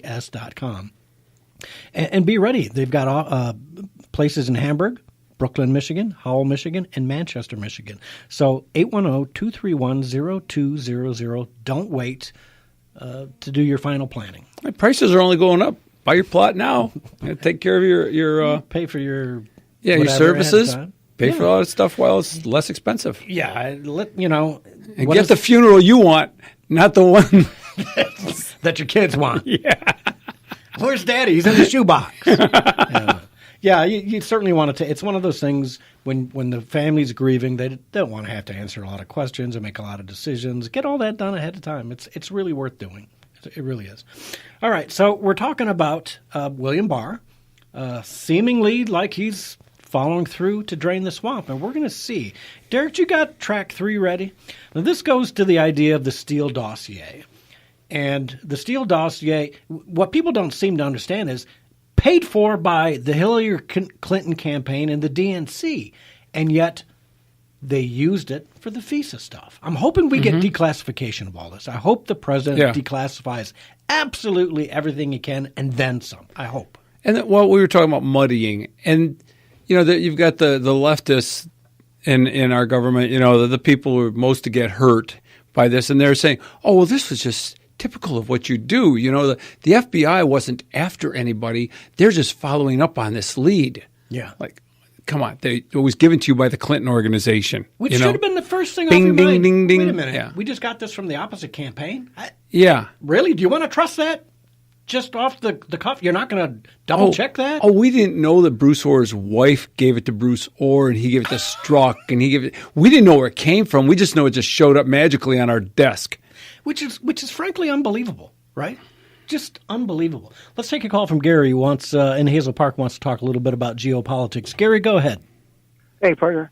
s.com. And be ready. They've got places in Hamburg, Brooklyn, Michigan, Howell, Michigan, and Manchester, Michigan. So 810-231-0200. Don't wait to do your final planning. The prices are only going up. Buy your plot now. Take care of your pay for your your services. Pay for all that stuff while it's less expensive. Yeah, and get the funeral you want, not the one that your kids want. Yeah. Where's Daddy? He's in the shoebox. Yeah, you certainly want to. It's one of those things when the family's grieving, they don't want to have to answer a lot of questions or make a lot of decisions. Get all that done ahead of time. It's really worth doing. It really is. All right, so we're talking about William Barr, seemingly like he's following through to drain the swamp, and we're going to see. Derek, you got track 3 ready? Now, this goes to the idea of the Steele dossier. And the Steele dossier, what people don't seem to understand is paid for by the Hillary Clinton campaign and the DNC, and yet they used it for the FISA stuff. I'm hoping we get declassification of all this. I hope the president declassifies absolutely everything he can and then some. I hope. And we were talking about muddying, and you've got the leftists in our government. The people who are most to get hurt by this, and they're saying, "Oh, well, this was just typical of what you do." The FBI wasn't after anybody; they're just following up on this lead. Yeah, like, come on, it was given to you by the Clinton organization, which should have been the first thing. Ding, off your ding, mind. ding, ding. Wait a minute, yeah. We just got this from the opposite campaign. Really? Do you want to trust that? Just off the cuff? You're not going to double check that? Oh, we didn't know that Bruce Orr's wife gave it to Bruce Orr, and he gave it to Strzok, and he gave it. We didn't know where it came from. We just know it just showed up magically on our desk. Which is frankly unbelievable, right? Just unbelievable. Let's take a call from Gary, who wants in Hazel Park, wants to talk a little bit about geopolitics. Gary, go ahead. Hey, partner.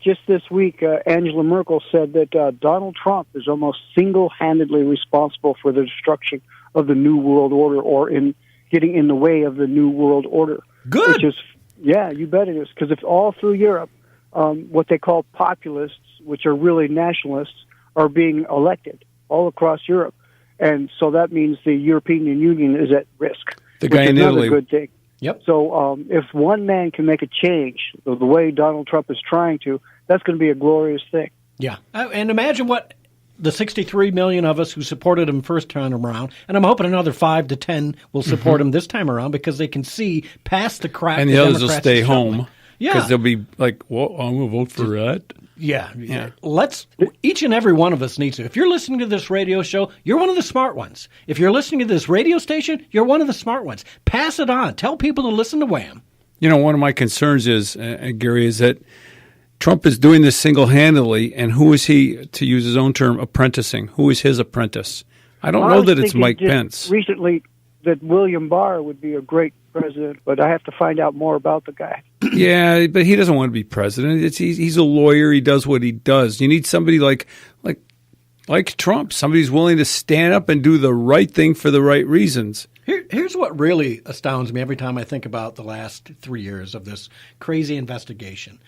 Just this week, Angela Merkel said that Donald Trump is almost single-handedly responsible for the destruction of the New World Order, or in getting in the way of the New World Order. Good. Which is, you bet it is. Because if all through Europe, what they call populists, which are really nationalists, are being elected all across Europe. And so that means the European Union is at risk. The guy in Italy. Good thing. Yep. So if one man can make a change the way Donald Trump is trying to, that's going to be a glorious thing. Yeah. And imagine what the 63 million of us who supported him first time around, and I'm hoping another 5 to 10 will support him this time around because they can see past the crack. And the others will stay home. Yeah. Because they'll be like, well, I'm going to vote for that. Yeah. Each and every one of us needs to. If you're listening to this radio show, you're one of the smart ones. If you're listening to this radio station, you're one of the smart ones. Pass it on. Tell people to listen to Wham. One of my concerns is, Gary, is that Trump is doing this single-handedly, and who is he, to use his own term, apprenticing? Who is his apprentice? I don't know that it's Mike Pence. Recently, that William Barr would be a great president, but I have to find out more about the guy. Yeah, but he doesn't want to be president. He's a lawyer. He does what he does. You need somebody like Trump, somebody who's willing to stand up and do the right thing for the right reasons. Here's what really astounds me every time I think about the last 3 years of this crazy investigation.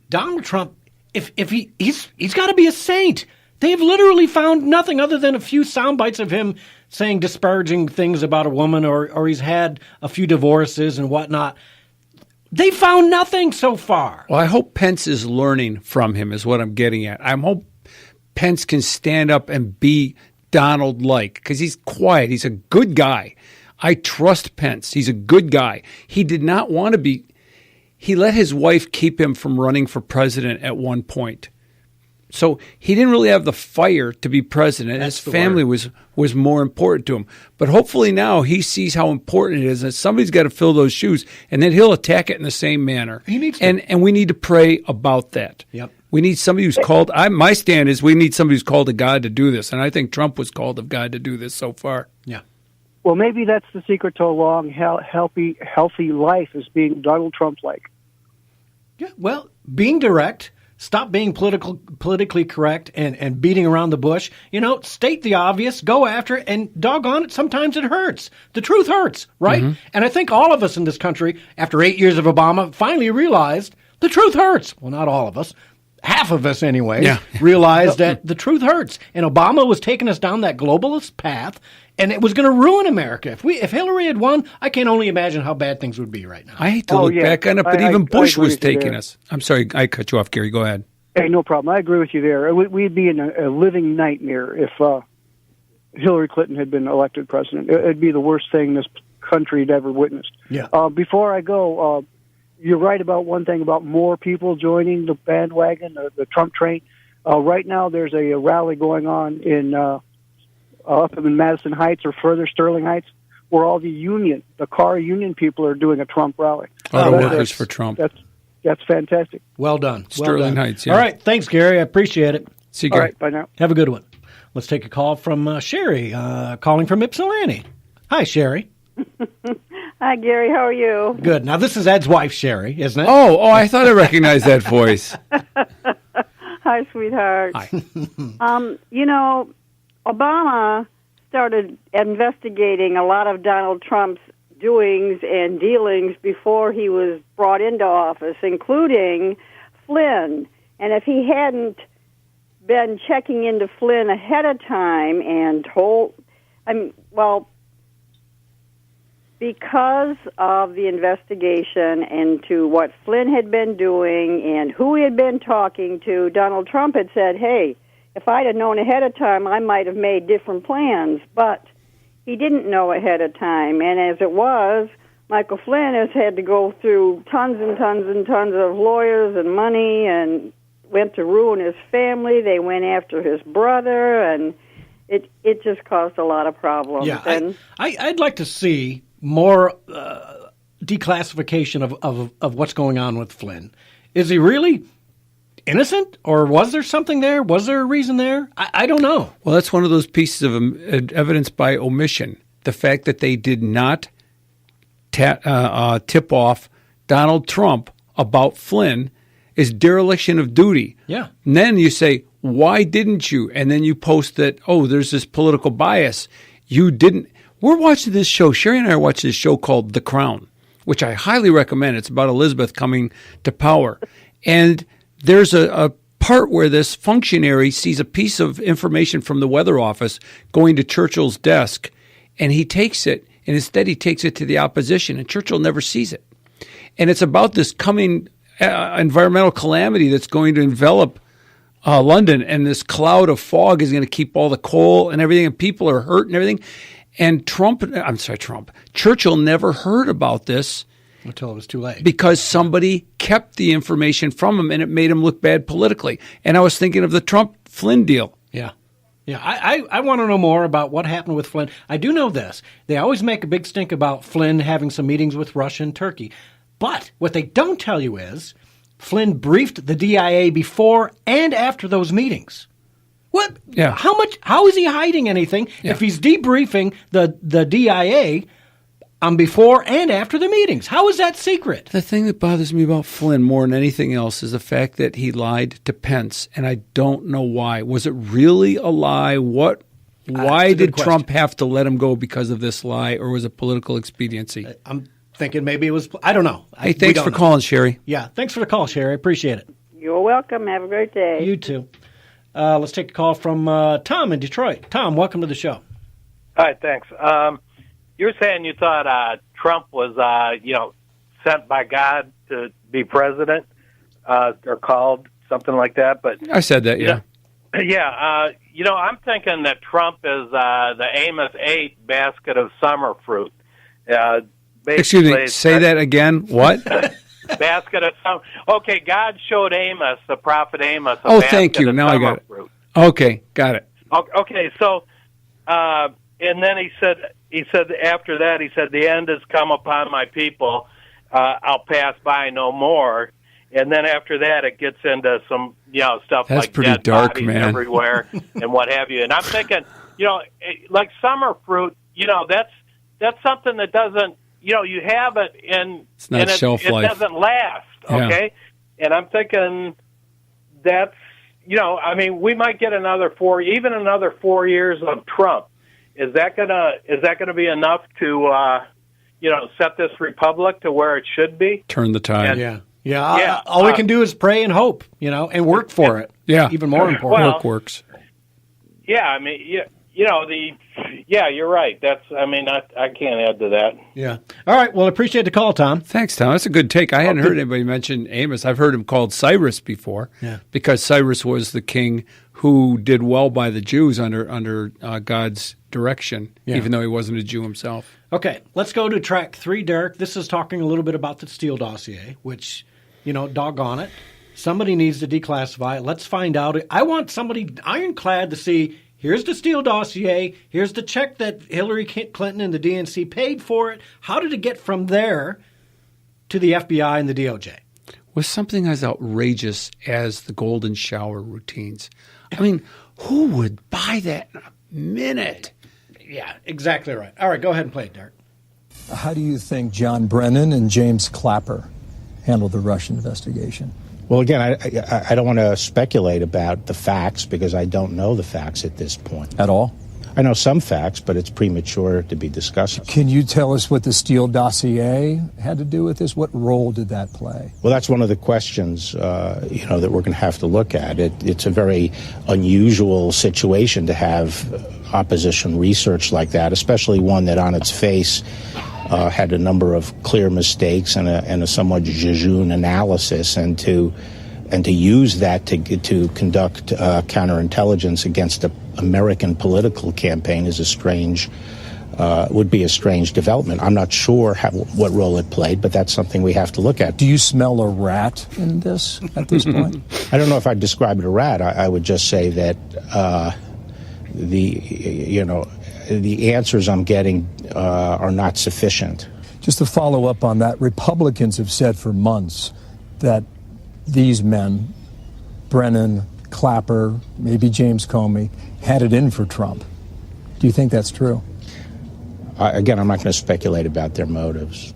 Donald Trump, if he's got to be a saint. They have literally found nothing other than a few sound bites of him saying disparaging things about a woman, or he's had a few divorces and whatnot. They found nothing so far. Well, I hope Pence is learning from him is what I'm getting at. I hope Pence can stand up and be Donald-like because he's quiet. He's a good guy. I trust Pence. He's a good guy. He did not want to be – he let his wife keep him from running for president at one point. So he didn't really have the fire to be president. His family was more important to him. But hopefully now he sees how important it is, and somebody's got to fill those shoes, and then he'll attack it in the same manner. He needs to. And we need to pray about that. Yep. We need somebody who's called. My stand is we need somebody who's called of God to do this, and I think Trump was called of God to do this so far. Yeah. Well, maybe that's the secret to a long, healthy life is being Donald Trump-like. Yeah. Well, being direct. Stop being politically correct and beating around the bush. State the obvious, go after it, and doggone it, sometimes it hurts. The truth hurts, right? Mm-hmm. And I think all of us in this country, after 8 years of Obama, finally realized the truth hurts. Well, not all of us. half of us anyway, Yeah. realized that the truth hurts. And Obama was taking us down that globalist path, and it was going to ruin America. If Hillary had won, I can only imagine how bad things would be right now. I hate to look back on it, but even Bush was taking there. us. I'm sorry, I cut you off, Gary. Go ahead. Hey, no problem. I agree with you there. We'd be in a living nightmare if Hillary Clinton had been elected president. It'd be the worst thing this country had ever witnessed. Yeah. Before I go, you're right about one thing about more people joining the bandwagon, the Trump train. Right now, there's a rally going on in up in Madison Heights or further Sterling Heights, where all the car union people are doing a Trump rally. Auto workers for Trump. That's fantastic. Well done. Sterling Heights, yeah. All right. Thanks, Gary. I appreciate it. See you, Gary. All right. Bye now. Have a good one. Let's take a call from Sherry, calling from Ypsilanti. Hi, Sherry. Hi, Gary. How are you? Good. Now, this is Ed's wife, Sherry, isn't it? Oh, I thought I recognized that voice. Hi, sweetheart. Hi. Obama started investigating a lot of Donald Trump's doings and dealings before he was brought into office, including Flynn. And if he hadn't been checking into Flynn ahead of time and because of the investigation into what Flynn had been doing and who he had been talking to, Donald Trump had said, hey, if I'd have known ahead of time, I might have made different plans. But he didn't know ahead of time. And as it was, Michael Flynn has had to go through tons and tons and tons of lawyers and money and went to ruin his family. They went after his brother, and it just caused a lot of problems. Yeah, I'd like to see more declassification of what's going on with Flynn. Is he really innocent, or was there something there? Was there a reason there? I don't know. Well, that's one of those pieces of evidence by omission. The fact that they did not tip off Donald Trump about Flynn is dereliction of duty. Yeah. And then you say, why didn't you? And then you post that, there's this political bias. You didn't. We're watching this show. Sherry and I are watching this show called The Crown, which I highly recommend. It's about Elizabeth coming to power. And there's a part where this functionary sees a piece of information from the weather office going to Churchill's desk, and he takes it, and instead he takes it to the opposition, and Churchill never sees it. And it's about this coming environmental calamity that's going to envelop London, and this cloud of fog is going to keep all the coal and everything, and people are hurt and everything. And Churchill never heard about this until it was too late, because somebody kept the information from him, and it made him look bad politically. And I was thinking of the Trump-Flynn deal. Yeah. Yeah, I want to know more about what happened with Flynn. I do know this. They always make a big stink about Flynn having some meetings with Russia and Turkey. But what they don't tell you is Flynn briefed the DIA before and after those meetings. What? Yeah. How is he hiding anything if he's debriefing the DIA before and after the meetings? How is that secret? The thing that bothers me about Flynn more than anything else is the fact that he lied to Pence, and I don't know why. Was it really a lie? Why did Trump have to let him go because of this lie, or was it political expediency? I'm thinking maybe it was. I don't know. Hey, thanks for calling, Sherry. Yeah, thanks for the call, Sherry. I appreciate it. You're welcome. Have a great day. You too. Let's take a call from Tom in Detroit. Tom, welcome to the show. Hi, thanks. You're saying you thought Trump was, sent by God to be president, or called, something like that. But I said that, yeah. I'm thinking that Trump is the Amos 8 basket of summer fruit. Excuse me, say that again. What? Basket of summer. Okay, God showed Amos, the prophet Amos. Thank you. Now I got it. Fruit. Okay, got it. Okay, so, and then he said after that, he said, the end has come upon my people. I'll pass by no more. And then after that, it gets into some, stuff That's like pretty dead dark, bodies man. everywhere and what have you. And I'm thinking, like summer fruit, that's something that doesn't, you have it it's not shelf life. It doesn't last, okay? Yeah. And I'm thinking that's, we might get another 4 years of Trump. Is that gonna be enough to, set this republic to where it should be? Turn the tide. Yeah. Yeah, all we can do is pray and hope, and work for it. Yeah. Even more important. Work works. Yeah, I mean, you're right. I can't add to that. Yeah. All right. Well, appreciate the call, Tom. Thanks, Tom. That's a good take. I hadn't heard anybody mention Amos. I've heard him called Cyrus before, because Cyrus was the king who did well by the Jews under God's direction, even though he wasn't a Jew himself. Okay, let's go to track 3, Derek. This is talking a little bit about the Steele dossier, which, doggone it. Somebody needs to declassify it. Let's find out. I want somebody ironclad to see, here's the Steele dossier, here's the check that Hillary Clinton and the DNC paid for it. How did it get from there to the FBI and the DOJ? Was something as outrageous as the golden shower routines. I mean, who would buy that in a minute? Yeah, exactly right. All right, go ahead and play it, Derek. How do you think John Brennan and James Clapper handled the Russian investigation? Well, again, I don't want to speculate about the facts because I don't know the facts at this point. At all? I know some facts, but it's premature to be discussed. Can you tell us what the Steele dossier had to do with this? What role did that play? Well, that's one of the questions, that we're going to have to look at. It's a very unusual situation to have opposition research like that, especially one that on its face had a number of clear mistakes and a somewhat jejune analysis, and to use that to conduct counterintelligence against the American political campaign is would be a strange development. I'm not sure what role it played, but that's something we have to look at. Do you smell a rat in this at this point? I don't know if I'd describe it a rat. I would just say that the answers I'm getting are not sufficient. Just to follow up on that, Republicans have said for months that these men, Brennan, Clapper, maybe James Comey, had it in for Trump. Do you think that's true? Again, I'm not going to speculate about their motives.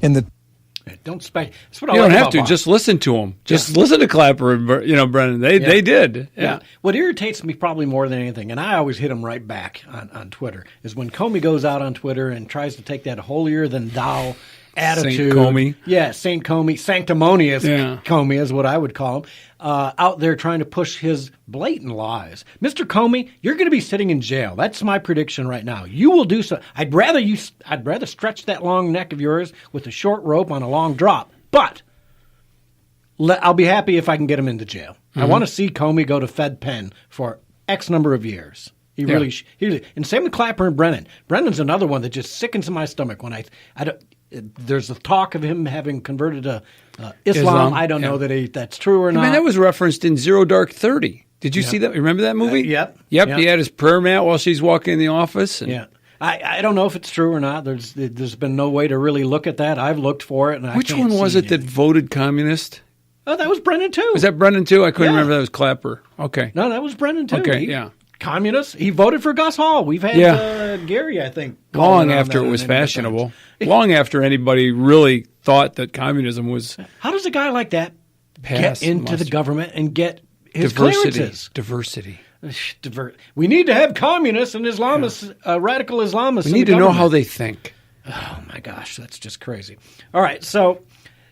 Don't speculate. That's what I You like don't have about to. Barr. Just listen to them. Just listen to Clapper and Brennan. They did. Yeah. What irritates me probably more than anything, and I always hit them right back on Twitter, is when Comey goes out on Twitter and tries to take that holier-than-thou attitude. Saint Comey. Yeah, Saint Comey. Sanctimonious Comey is what I would call him. Out there trying to push his blatant lies. Mr. Comey, you're going to be sitting in jail. That's my prediction right now. You will do so. I'd rather stretch that long neck of yours with a short rope on a long drop. But I'll be happy if I can get him into jail. I want to see Comey go to Fed Pen for X number of years. He really and same with Clapper and Brennan. Brennan's another one that just sickens my stomach when I don't. There's a talk of him having converted to Islam. I don't know that's true or not. I mean, that was referenced in Zero Dark 30. Did you see that? Remember that movie? Yep. He had his prayer mat while she's walking in the office. Yeah. I don't know if it's true or not. There's been no way to really look at that. I've looked for it. And Which one was it that voted communist? Oh, that was Brennan, too. Was that Brennan, too? I couldn't remember. That was Clapper. Okay. No, that was Brennan, too. Okay, Communist. He voted for Gus Hall. We've had Gary, I think. Long after it was fashionable. Long after anybody really thought that communism was. How does a guy like that get into the government and get his clearances? Diversity. We need to have communists and Islamists, radical Islamists. We need to know how they think. Oh, my gosh. That's just crazy. All right. So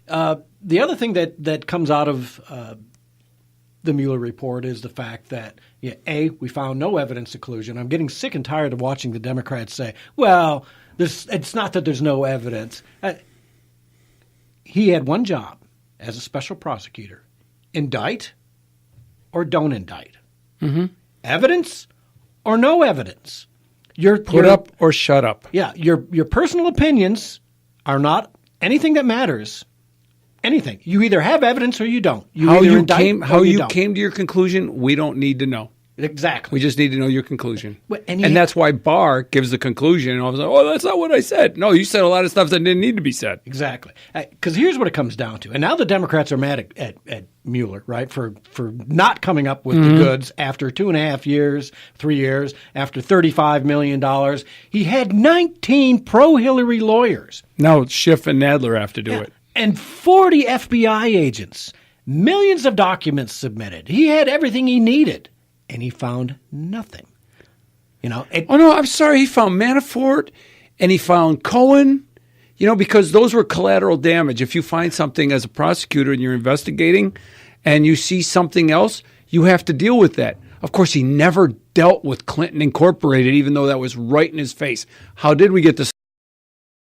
the other thing that comes out of the Mueller report is the fact that, we found no evidence of collusion. I'm getting sick and tired of watching the Democrats say, well, it's not that there's no evidence. He had one job as a special prosecutor: indict or don't indict. Mm-hmm. Evidence or no evidence. Put up or shut up. Yeah, your personal opinions are not anything that matters. Anything. You either have evidence or you don't. How you came to your conclusion, we don't need to know. Exactly. We just need to know your conclusion. And that's why Barr gives the conclusion. And I was like, oh, that's not what I said. No, you said a lot of stuff that didn't need to be said. Exactly. Because here's what it comes down to. And now the Democrats are mad at Mueller, right, for not coming up with the goods after 2.5 years, 3 years, after $35 million. He had 19 pro-Hillary lawyers. Now Schiff and Nadler have to do it. And 40 FBI agents. Millions of documents submitted. He had everything he needed. And he found nothing. Oh, no, I'm sorry. He found Manafort, and he found Cohen. Because those were collateral damage. If you find something as a prosecutor and you're investigating and you see something else, you have to deal with that. Of course, he never dealt with Clinton Incorporated, even though that was right in his face. How did we get this?